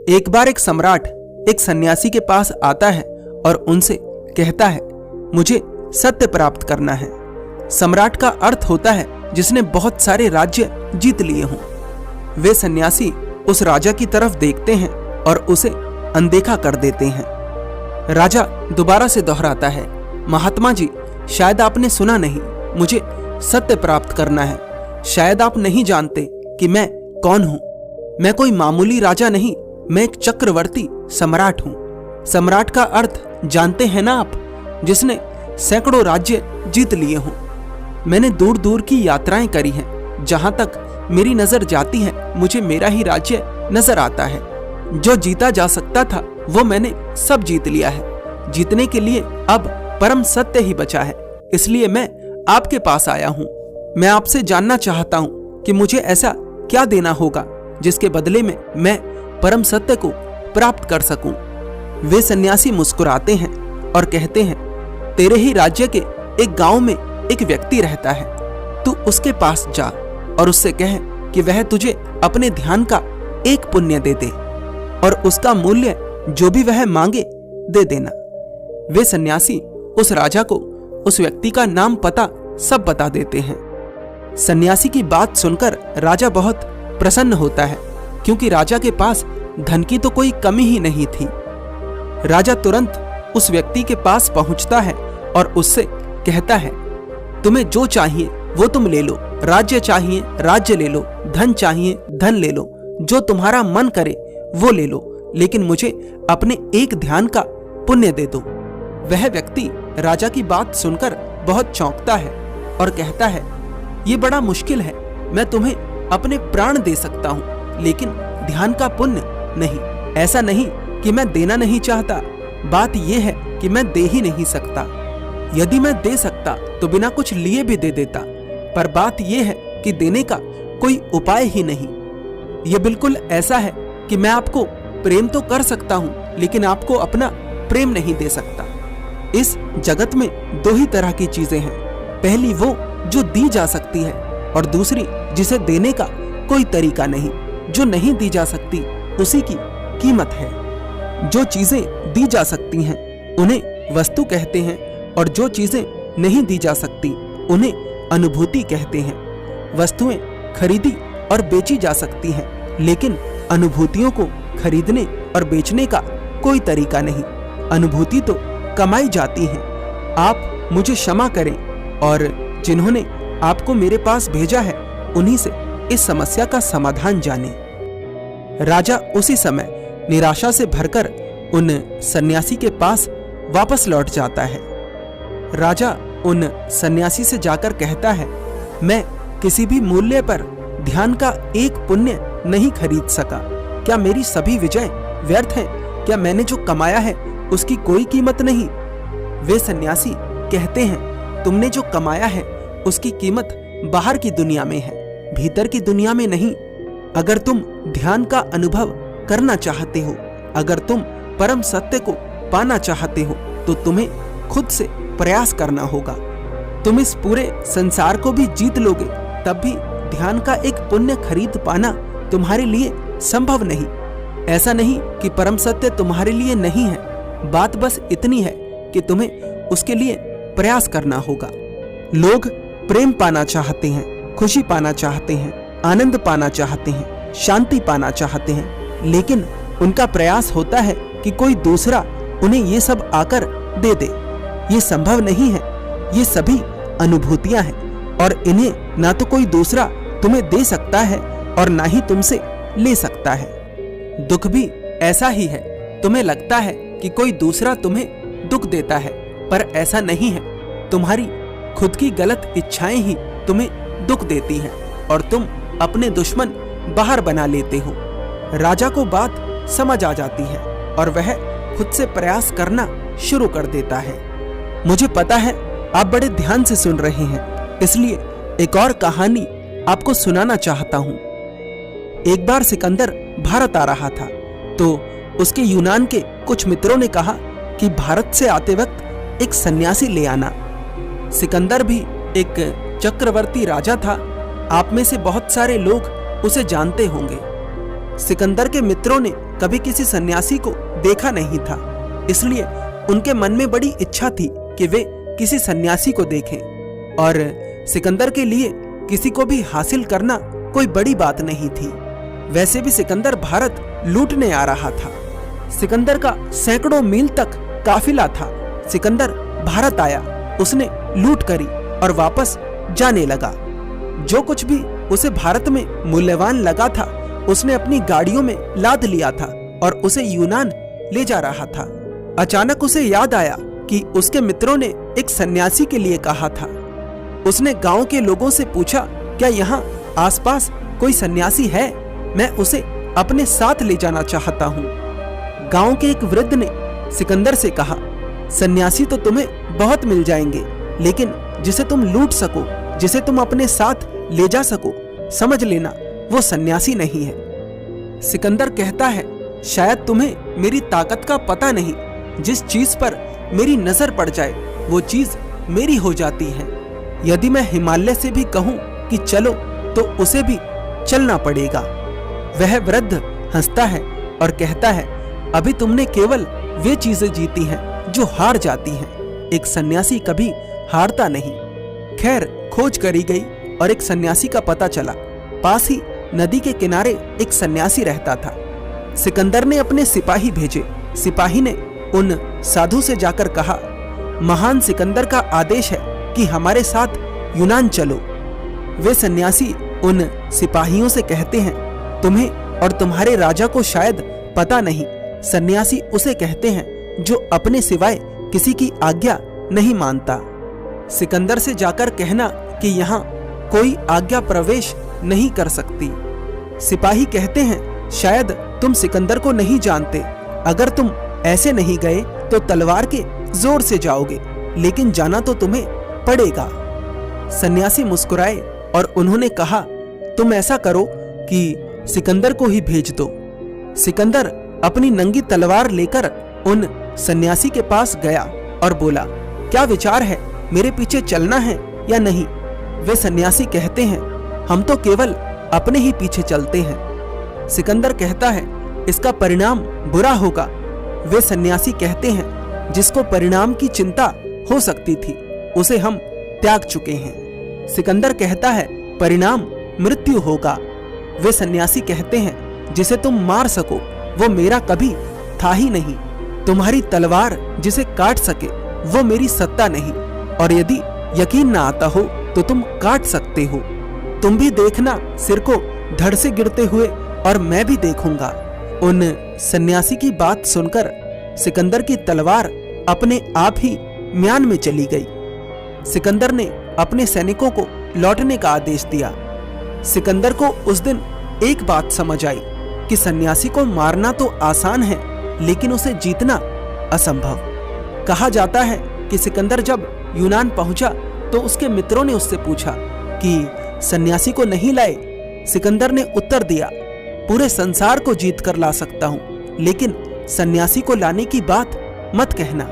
एक बार एक सम्राट एक सन्यासी के पास आता है और उनसे कहता है, मुझे सत्य प्राप्त करना है। सम्राट का अर्थ होता है जिसने बहुत सारे राज्य जीत लिए हों। वे सन्यासी उस राजा की तरफ देखते हैं और उसे अनदेखा कर देते हैं। राजा दोबारा से दोहराता है, महात्मा जी, शायद आपने सुना नहीं, मुझे सत्य प्राप्त करना है। शायद आप नहीं जानते कि मैं कौन हूं। मैं कोई मामूली राजा नहीं, मैं एक चक्रवर्ती सम्राट हूं। सम्राट का अर्थ जानते हैं ना आप, जिसने सैकड़ों राज्य जीत लिए हों। मैंने दूर दूर की यात्राएं करी हैं। जहां तक मेरी नजर जाती है मुझे मेरा ही राज्य नजर आता है। जो जीता जा सकता था वो मैंने सब जीत लिया है। जीतने के लिए अब परम सत्य ही बचा है, इसलिए मैं आपके पास आया हूं। मैं आपसे जानना चाहता हूं कि मुझे ऐसा क्या देना होगा जिसके बदले में मैं परम सत्य को प्राप्त कर सकूं। वे सन्यासी मुस्कुराते हैं और कहते हैं, तेरे ही राज्य के एक गांव में एक व्यक्ति रहता है। तू उसके पास जा और उससे कह कि वह तुझे अपने ध्यान का एक पुण्य दे दे और उसका मूल्य जो भी वह मांगे दे देना। वे सन्यासी उस राजा को उस व्यक्ति का नाम पता सब बता देते हैं। सन्यासी की बात सुनकर राजा बहुत प्रसन्न होता है, क्योंकि राजा के पास धन की तो कोई कमी ही नहीं थी। राजा तुरंत उस व्यक्ति के पास पहुंचता है और उससे कहता है, तुम्हें जो चाहिए वो तुम ले लो। राज्य चाहिए राज्य ले लो, धन चाहिए धन ले लो, जो तुम्हारा मन करे वो ले लो, लेकिन मुझे अपने एक ध्यान का पुण्य दे दो। वह व्यक्ति राजा की बात सुनकर बहुत चौंकता है और कहता है, ये बड़ा मुश्किल है। मैं तुम्हें अपने प्राण दे सकता हूं, लेकिन ध्यान का पुण्य नहीं। ऐसा नहीं कि मैं देना नहीं चाहता, बात यह है कि मैं दे ही नहीं सकता। यदि मैं दे सकता तो बिना कुछ लिए भी दे देता, पर बात यह है कि देने का कोई उपाय ही नहीं। यह बिल्कुल ऐसा है कि मैं आपको प्रेम तो कर सकता हूं, लेकिन आपको अपना प्रेम नहीं दे सकता। इस जगत में दो ही तरह की चीजें हैं, पहली वो जो दी जा सकती है और दूसरी जिसे देने का कोई तरीका नहीं। जो नहीं दी जा सकती उसी की कीमत है। जो चीजें दी जा सकती हैं उन्हें वस्तु कहते हैं और जो चीजें नहीं दी जा सकती उन्हें अनुभूति कहते हैं। वस्तुएं खरीदी और बेची जा सकती हैं, लेकिन अनुभूतियों को खरीदने और बेचने का कोई तरीका नहीं। अनुभूति तो कमाई जाती है। आप मुझे क्षमा करें और जिन्होंने आपको मेरे पास भेजा है उन्हीं से इस समस्या का समाधान जाने। राजा उसी समय निराशा से भरकर उन सन्यासी के पास वापस लौट जाता है। राजा उन सन्यासी से जाकर कहता है, मैं किसी भी मूल्य पर ध्यान का एक पुण्य नहीं खरीद सका। क्या मेरी सभी विजय व्यर्थ हैं? क्या मैंने जो कमाया है उसकी कोई कीमत नहीं? वे सन्यासी कहते हैं, तुमने जो कमाया है उसकी कीमत बाहर की दुनिया में है, भीतर की दुनिया में नहीं। अगर तुम ध्यान का अनुभव करना चाहते हो, अगर तुम परम सत्य को पाना चाहते हो, तो तुम्हें खुद से प्रयास करना होगा। तुम इस पूरे संसार को भी जीत लोगे, तब भी ध्यान का एक पुण्य खरीद पाना तुम्हारे लिए संभव नहीं। ऐसा नहीं कि परम सत्य तुम्हारे लिए नहीं है, बात बस इतनी है कि तुम्हें उसके लिए प्रयास करना होगा। लोग प्रेम पाना चाहते हैं, खुशी पाना चाहते हैं, आनंद पाना चाहते हैं, शांति पाना चाहते हैं, लेकिन उनका प्रयास होता है कि कोई दूसरा उन्हें ये सब आकर दे दे। ये संभव नहीं है। ये सभी अनुभूतियां हैं और इन्हें ना तो कोई दूसरा तुम्हें दे सकता है और ना ही तुमसे ले सकता है। दुख भी ऐसा ही है। तुम्हें लगता है कि कोई दूसरा तुम्हें दुख देता है, पर ऐसा नहीं है। तुम्हारी खुद की गलत इच्छाएं ही तुम्हें दुख देती हैं और तुम अपने दुश्मन बाहर बना लेते हो। राजा को बात समझ आ जाती है और वह खुद से प्रयास करना शुरू कर देता है। मुझे पता है आप बड़े ध्यान से सुन रहे हैं, इसलिए एक और कहानी आपको सुनाना चाहता हूं। एक बार सिकंदर भारत आ रहा था, तो उसके यूनान के कुछ मित्रों ने कहा कि भारत से आते वक्त एक सन्यासी ले आना। सिकंदर भी एक चक्रवर्ती राजा था। आप में से बहुत सारे लोग उसे जानते होंगे। सिकंदर के मित्रों ने कभी किसी सन्यासी को देखा नहीं था, इसलिए उनके मन में बड़ी इच्छा थी कि वे किसी सन्यासी को देखें। और सिकंदर के लिए किसी को भी हासिल करना कोई बड़ी बात नहीं थी। वैसे भी सिकंदर भारत लूटने आ रहा था। सिकंदर का सैकड़ों मील तक काफिला था। सिकंदर भारत आया, उसने लूट करी और वापस जाने लगा। जो कुछ भी उसे भारत में मूल्यवान लगा था उसने अपनी गाड़ियों में लाद लिया था और उसे यूनान ले जा रहा था। अचानक उसे याद आया कि उसके मित्रों ने एक सन्यासी के लिए कहा था। उसने गांव के लोगों से पूछा, क्या यहाँ आसपास कोई सन्यासी है? मैं उसे अपने साथ ले जाना चाहता हूँ। गांव के एक वृद्ध ने सिकंदर से कहा, सन्यासी तो तुम्हें बहुत मिल जाएंगे, लेकिन जिसे तुम लूट सको, जिसे तुम अपने साथ ले जा सको, समझ लेना वो सन्यासी नहीं है। सिकंदर कहता है, शायद तुम्हें मेरी ताकत का पता नहीं। जिस चीज पर मेरी नजर पड़ जाए वो चीज मेरी हो जाती है। यदि मैं हिमालय से भी कहूं कि चलो तो उसे भी चलना पड़ेगा। वह वृद्ध हंसता है और कहता है, अभी तुमने केवल वे चीजें जीती हैं जो हार जाती हैं। एक सन्यासी कभी हारता नहीं। खैर, खोज करी गई और एक सन्यासी का पता चला। पास ही नदी के किनारे एक सन्यासी रहता था। सिकंदर ने अपने सिपाही भेजे। सिपाही ने उन साधु से जाकर कहा, महान सिकंदर का आदेश है कि हमारे साथ यूनान चलो। वे सन्यासी उन सिपाहियों से कहते हैं, तुम्हें और तुम्हारे राजा को शायद पता नहीं, सन्यासी उसे कहते हैं जो अपने सिवाय किसी की आज्ञा नहीं मानता। सिकंदर से जाकर कहना कि यहाँ कोई आज्ञा प्रवेश नहीं कर सकती। सिपाही कहते हैं, शायद तुम सिकंदर को नहीं जानते। अगर तुम ऐसे नहीं गए तो तलवार के जोर से जाओगे, लेकिन जाना तो तुम्हें पड़ेगा। सन्यासी मुस्कुराए और उन्होंने कहा, तुम ऐसा करो कि सिकंदर को ही भेज दो। सिकंदर अपनी नंगी तलवार लेकर उन सन्यासी के पास गया और बोला, क्या विचार है, मेरे पीछे चलना है या नहीं? वे सन्यासी कहते हैं, हम तो केवल अपने ही पीछे चलते हैं। सिकंदर कहता है, इसका परिणाम बुरा होगा। वे सन्यासी कहते हैं, जिसको परिणाम की चिंता हो सकती थी उसे हम त्याग चुके हैं। सिकंदर कहता है, परिणाम मृत्यु होगा। वे सन्यासी कहते हैं, जिसे तुम मार सको वो मेरा कभी था ही नहीं। तुम्हारी तलवार जिसे काट सके वो मेरी सत्ता नहीं, और यदि यकीन ना आता हो तो तुम काट सकते हो। तुम भी देखना सिर को धड़ से गिरते हुए, और मैं भी देखूंगा। उन सन्यासी की बात सुनकर सिकंदर की तलवार अपने आप ही म्यान में चली गई। सिकंदर ने अपने सैनिकों को लौटने का आदेश दिया। सिकंदर को उस दिन एक बात समझ आई कि सन्यासी को मारना तो आसान है, लेकिन उसे जीतना असंभव। कहा जाता है कि सिकंदर जब यूनान पहुंचा तो उसके मित्रों ने उससे पूछा कि सन्यासी को नहीं लाए? सिकंदर ने उत्तर दिया, पूरे संसार को जीत कर ला सकता हूं, लेकिन सन्यासी को लाने की बात मत कहना।